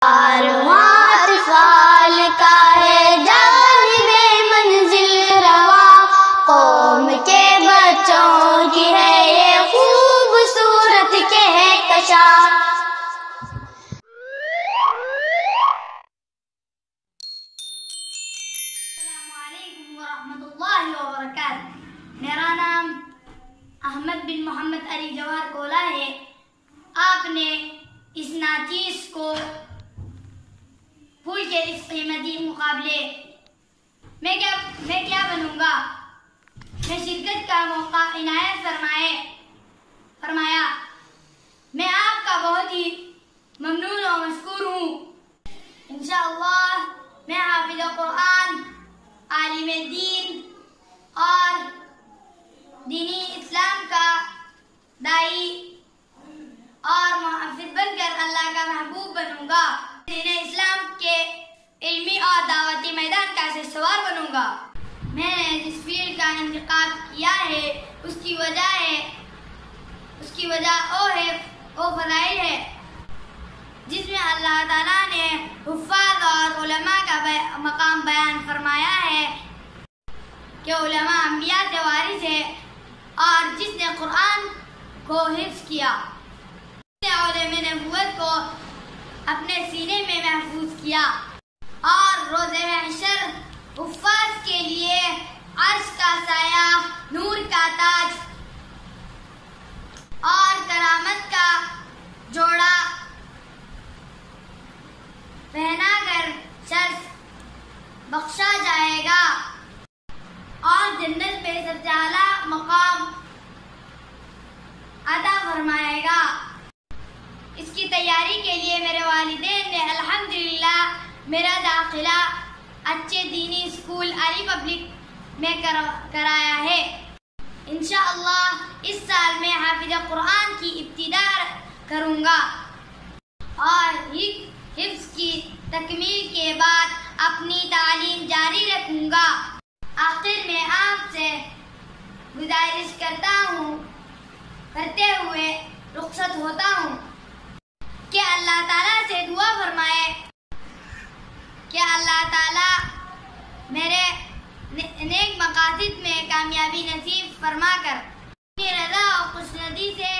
کارواں اطفال کا ہے جانب منزل رواں، قوم کے بچوں کی ہے یہ خوبصورت کہکشاں۔ السلام علیکم ورحمۃ اللہ وبرکاتہ۔ میرا نام احمد بن محمد علی جوہر کولا ہے۔ آپ نے اس ناچیز کو پھول کے اس قیمتی مقابلے میں کیا بنوں گا، میں شرکت کا موقع عنایت فرمایا۔ میں آپ کا بہت ہی ممنون و مشکور ہوں۔ انشاءاللہ میں حافظ قرآن، عالم دین اور دینی اسلام کا داعی اور محافظ بن کر اللہ کا محبوب بنوں گا۔ دین اسلام کے علمی اور دعوتی میدان کا سوار بنوں گا۔ میں نے جس فیلڈ کا انتخاب کیا ہے اس کی وجہ وہ فضائل ہے جس میں اللہ تعالیٰ نے حفاظ اور علماء کا مقام بیان فرمایا ہے کہ علماء انبیاء سے وارث ہے، اور جس نے قرآن کو حفظ کیا، جس نے علم نبوت کو اپنے سینے میں محفوظ کیا، اور روز محشر حفاظ کے لیے عرش کا سایہ، نور کا تاج اور کرامت کا جوڑا پہنا کر شرف بخشا جائے گا اور جنت میں سب سے اعلیٰ مقام عطا فرمائے گا۔ اس کی تیاری کے لیے میرے والدین نے الحمدللہ میرا داخلہ اچھے دینی اسکول علی پبلک میں کرایا ہے۔ انشاءاللہ اس سال میں حافظ قرآن کی ابتدا کروں گا اور حفظ کی تکمیل کے بعد اپنی تعلیم جاری رکھوں گا۔ آخر میں آپ سے گزارش کرتے ہوئے رخصت ہوتا ہوں کہ اللہ تعالیٰ سے دعا فرمائے کہ اللہ تعالیٰ میرے نیک مقاصد میں کامیابی نصیب فرما کر اپنی رضا اور خوشنودی سے